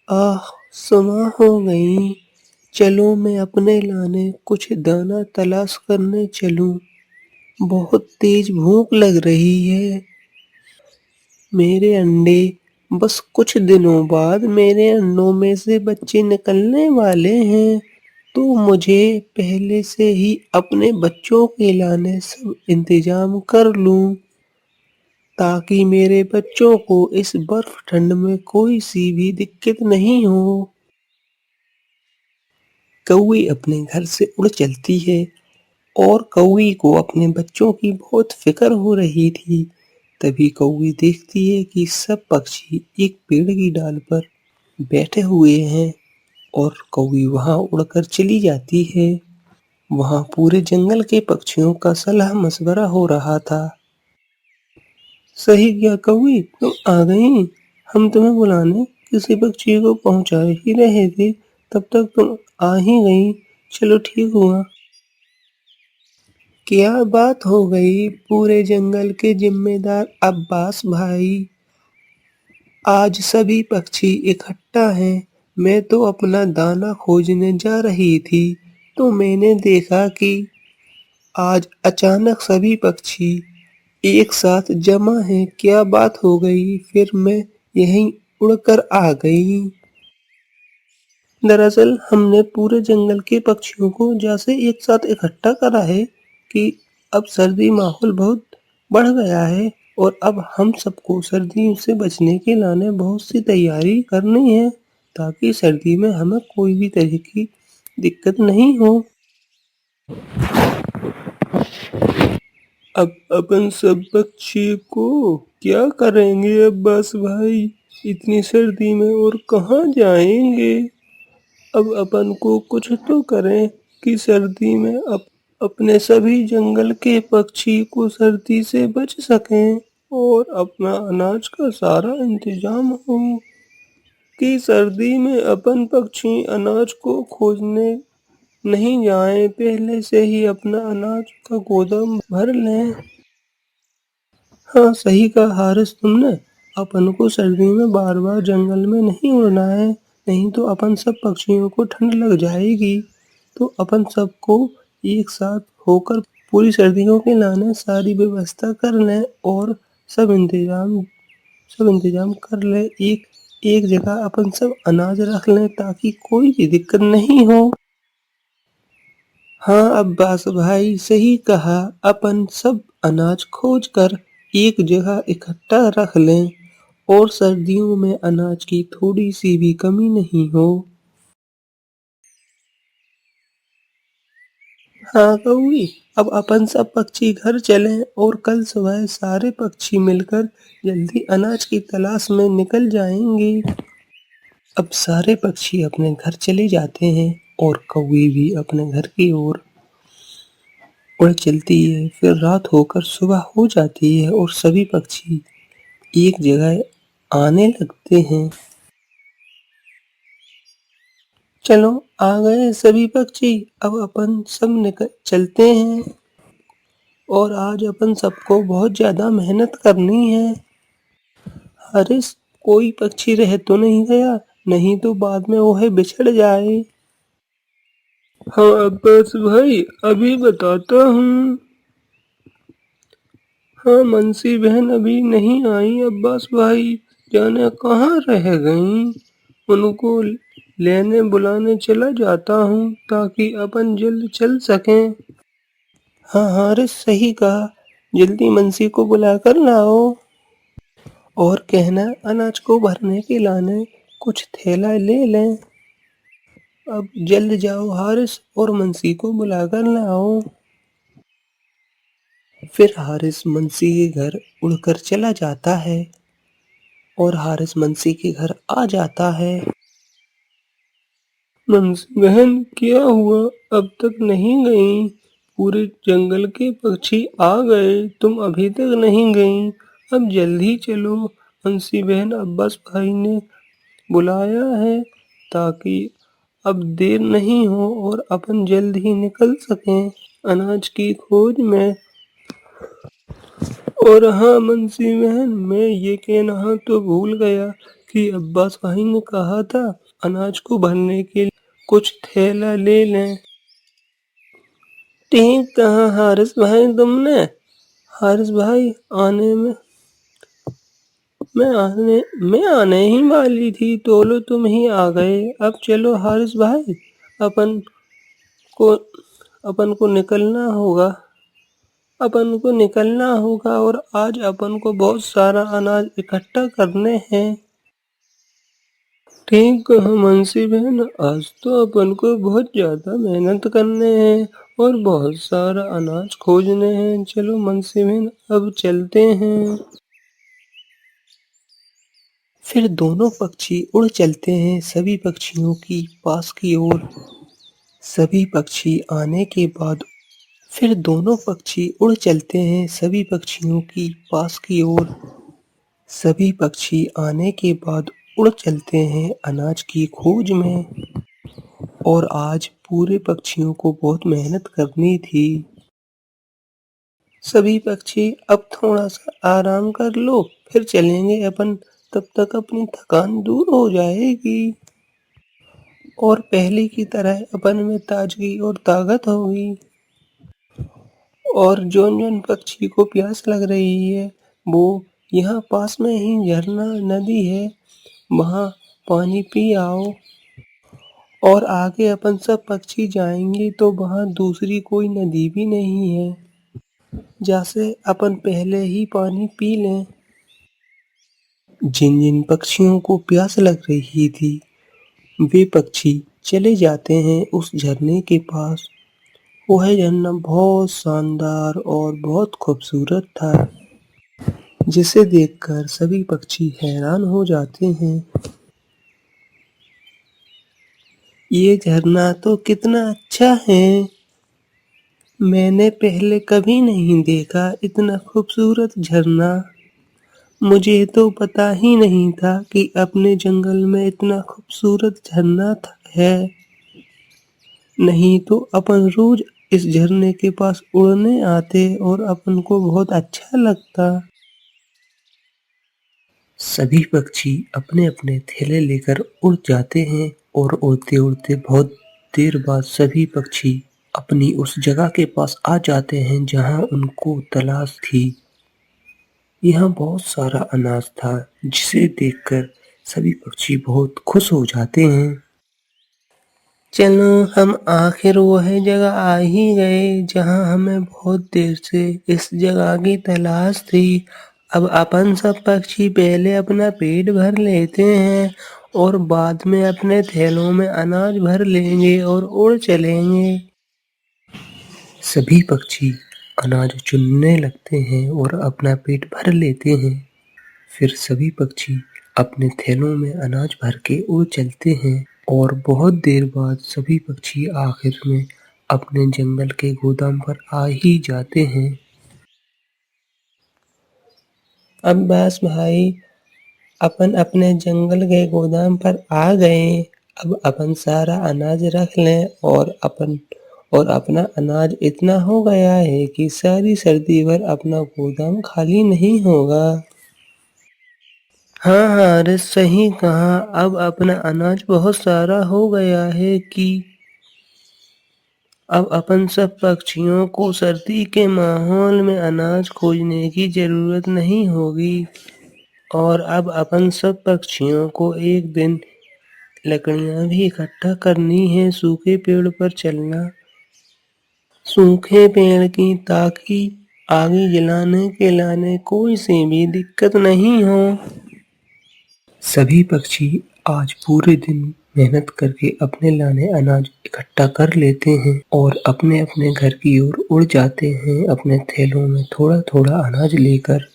आह! सुबह हो गई। चलो मैं अपने लाने कुछ दाना तलाश करने चलूं। बहुत तेज भूख लग रही है। मेरे अंडे बस कुछ दिनों बाद मेरे अंडों में से बच्चे निकलने वाले हैं। तो मुझे पहले से ही अपने बच्चों के लाने सब इंतजाम कर लूं, ताकि मेरे बच्चों को इस बर्फ ठंड में कोई सी भी दिक्कत नहीं हो। कौवी अपने घर से उड़ चलती है और कौवी को अपने बच्चों की बहुत फिक्र हो रही थी। तभी कौवी देखती है कि सब पक्षी एक पेड़ की डाल पर बैठे हुए हैं और कौवी वहां उड़कर चली जाती है। वहां पूरे जंगल के पक्षियों का सलाह मशवरा हो रहा था। सही क्या कौवी, तुम आ गई। हम तुम्हें बुलाने किसी पक्षी को पहुंचा ही रहे थे, तब तक तुम आ ही गई। चलो ठीक हुआ। क्या बात हो गई पूरे जंगल के जिम्मेदार अब्बास भाई। आज सभी पक्षी इकट्ठा हैं। मैं तो अपना दाना खोजने जा रही थी, तो मैंने देखा कि आज अचानक सभी पक्षी एक साथ जमा हैं। क्या बात हो गई, फिर मैं यहीं उड़कर आ गई। दरअसल हमने पूरे जंगल के पक्षियों को जैसे एक साथ इकट्ठा करा है कि अब सर्दी माहौल बहुत बढ़ गया है और अब हम सबको सर्दी से बचने के लाने बहुत सी तैयारी करनी है, ताकि सर्दी में हमें कोई भी तरह की दिक्कत नहीं हो। अब अपन सब पक्षी को क्या करेंगे अब्बास भाई, इतनी सर्दी में और कहाँ जाएंगे। अब अपन को कुछ तो करें कि सर्दी में अपने सभी जंगल के पक्षी को सर्दी से बच सकें और अपना अनाज का सारा इंतजाम हो, कि सर्दी में अपन पक्षी अनाज को खोजने नहीं जाएं, पहले से ही अपना अनाज का गोदाम भर लें। हाँ सही कहा हारिस तुमने। अपन को सर्दी में बार बार जंगल में नहीं उड़ना है, नहीं तो अपन सब पक्षियों को ठंड लग जाएगी। तो अपन सबको एक साथ होकर पूरी सर्दियों के लाने सारी व्यवस्था कर लें और सब इंतजाम कर लें। एक एक जगह अपन सब अनाज रख लें, ताकि कोई भी दिक्कत नहीं हो। हाँ अब्बास भाई सही कहा। अपन सब अनाज खोज कर एक जगह इकट्ठा रख लें और सर्दियों में अनाज की थोड़ी सी भी कमी नहीं हो। हाँ कौवी, अब अपन सब पक्षी घर चलें और कल सुबह सारे पक्षी मिलकर जल्दी अनाज की तलाश में निकल जाएंगे। अब सारे पक्षी अपने घर चले जाते हैं और कौवी भी अपने घर की ओर उड़ चलती है। फिर रात होकर सुबह हो जाती है और सभी पक्षी एक जगह आने लगते हैं। चलो आ गए सभी पक्षी, अब अपन सब निकल चलते हैं और आज अपन सबको बहुत ज्यादा मेहनत करनी है। हरीश, कोई पक्षी रह तो नहीं गया, नहीं तो बाद में वह बिछड़ जाए। हाँ अब्बास भाई, अभी बताता हूँ। हाँ मनसी बहन अभी नहीं आई अब्बास भाई, जाने कहाँ रह गईं। उनको लेने बुलाने चला जाता हूँ, ताकि अपन जल्द चल सकें। हाँ हारिस सही कहा, जल्दी मनसी को बुलाकर लाओ और कहना अनाज को भरने के लाने कुछ थैला ले लें। अब जल्द जाओ हारिस और मनसी को बुलाकर लाओ। फिर हारिस मनसी के घर उड़कर चला जाता है और हारिस मनसी के घर आ जाता है। मनसी बहन क्या हुआ, अब तक नहीं गई। पूरे जंगल के पक्षी आ गए, तुम अभी तक नहीं गई। अब जल्दी चलो, मनसी बहन अब्बास भाई ने बुलाया है, ताकि अब देर नहीं हो और अपन जल्द ही निकल सकें अनाज की खोज में। और हाँ मनसी बहन, मैं ये कहना तो भूल गया कि अब्बास भाई ने कहा था अनाज को भरने के लिए कुछ थैला ले लें। ठीक कहा हारिस भाई तुमने। हारिस भाई मैं आने ही वाली थी, तो लो तुम ही आ गए। अब चलो हारिस भाई, अपन को अपन को निकलना होगा। और आज अपन को बहुत सारा अनाज इकट्ठा करने हैं। ठीक कहा मुंशी बहन, आज तो अपन को बहुत ज्यादा मेहनत करने हैं और बहुत सारा अनाज खोजने हैं। चलो मुंशी बहन, अब चलते हैं। फिर दोनों पक्षी उड़ चलते हैं सभी पक्षियों की पास की ओर। सभी पक्षी आने के बाद फिर दोनों पक्षी उड़ चलते हैं सभी पक्षियों की पास की ओर। सभी पक्षी आने के बाद उड़ चलते हैं अनाज की खोज में। और आज पूरे पक्षियों को बहुत मेहनत करनी थी। सभी पक्षी अब थोड़ा सा आराम कर लो, फिर चलेंगे अपन। तब तक अपनी थकान दूर हो जाएगी और पहले की तरह अपन में ताजगी और ताकत होगी। और जोन जोन पक्षी को प्यास लग रही है, वो यहाँ पास में ही झरना नदी है, वहाँ पानी पी आओ। और आगे अपन सब पक्षी जाएंगे तो वहाँ दूसरी कोई नदी भी नहीं है, जैसे अपन पहले ही पानी पी लें। जिन जिन पक्षियों को प्यास लग रही थी, वे पक्षी चले जाते हैं उस झरने के पास। वह झरना बहुत शानदार और बहुत खूबसूरत था, जिसे देखकर सभी पक्षी हैरान हो जाते हैं। ये झरना तो कितना अच्छा है, मैंने पहले कभी नहीं देखा इतना खूबसूरत झरना। मुझे तो पता ही नहीं था कि अपने जंगल में इतना खूबसूरत झरना है। नहीं तो अपन रोज इस झरने के पास उड़ने आते और अपन को बहुत अच्छा लगता। सभी पक्षी अपने अपने थैले लेकर उड़ जाते हैं और उड़ते उड़ते बहुत देर बाद सभी पक्षी अपनी उस जगह के पास आ जाते हैं जहां उनको तलाश थी। यहाँ बहुत सारा अनाज था, जिसे देखकर सभी पक्षी बहुत खुश हो जाते हैं। चलो हम आखिर वह जगह आ ही गए जहां हमें बहुत देर से इस जगह की तलाश थी। अब अपन सब पक्षी पहले अपना पेट भर लेते हैं और बाद में अपने थैलों में अनाज भर लेंगे और उड़ चलेंगे। सभी पक्षी अनाज चुनने लगते हैं और अपना पेट भर लेते हैं। फिर सभी पक्षी अपने थैलों में अनाज भर के उड़ चलते हैं और बहुत देर बाद सभी पक्षी आखिर में अपने जंगल के गोदाम पर आ ही जाते हैं। अब बस भाई, अपन अपने जंगल के गोदाम पर आ गए। अब अपन सारा अनाज रख लें और अपना अनाज इतना हो गया है कि सारी सर्दी भर अपना गोदाम खाली नहीं होगा। हाँ हाँ, अरे सही कहा। अब अपना अनाज बहुत सारा हो गया है कि अब अपन सब पक्षियों को सर्दी के माहौल में अनाज खोजने की जरूरत नहीं होगी। और अब अपन सब पक्षियों को एक दिन लकड़ियां भी इकट्ठा करनी है सूखे पेड़ पर चलना। सूखे पेड़ की ताकि आगे जलाने के लाने कोई सी भी दिक्कत नहीं हो। सभी पक्षी आज पूरे दिन मेहनत करके अपने लाने अनाज इकट्ठा कर लेते हैं और अपने अपने घर की ओर उड़ जाते हैं अपने थैलों में थोड़ा थोड़ा अनाज लेकर।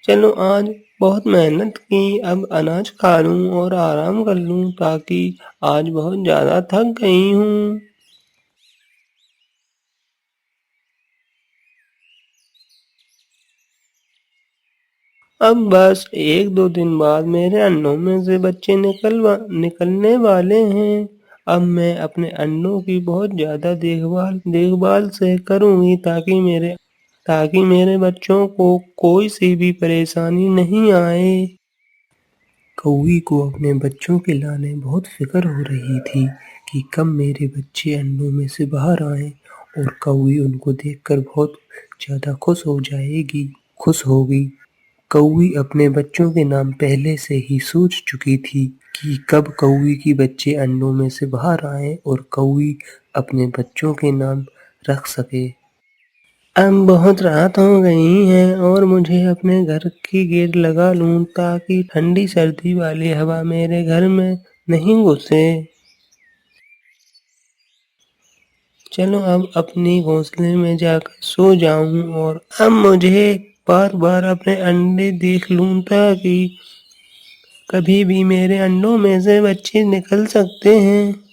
चलो आज बहुत मेहनत की, अब अनाज खा लूं और आराम कर लूं ताकि आज बहुत ज्यादा थक गई हूँ। अब बस एक दो दिन बाद मेरे अंडों में से बच्चे निकलने वाले हैं। अब मैं अपने अंडों की बहुत ज़्यादा देखभाल से करूँगी ताकि मेरे बच्चों को कोई सी भी परेशानी नहीं आए। कौवी को अपने बच्चों के लाने बहुत फिक्र हो रही थी कि कब मेरे बच्चे अंडों में से बाहर आएं, और कौवी उनको देखकर बहुत ज़्यादा खुश होगी। कौवी अपने बच्चों के नाम पहले से ही सोच चुकी थी कि कब कौवी के बच्चे अंडों में से बाहर आएं और कौवी अपने बच्चों के नाम रख सके। अब बहुत रात हो गई है और मुझे अपने घर की गेट लगा लूं ताकि ठंडी सर्दी वाली हवा मेरे घर में नहीं घुसे। चलो अब अपनी घोंसले में जाकर सो जाऊं और अब मुझे बार बार अपने अंडे देख लूं ताकि कभी भी मेरे अंडों में से बच्चे निकल सकते हैं।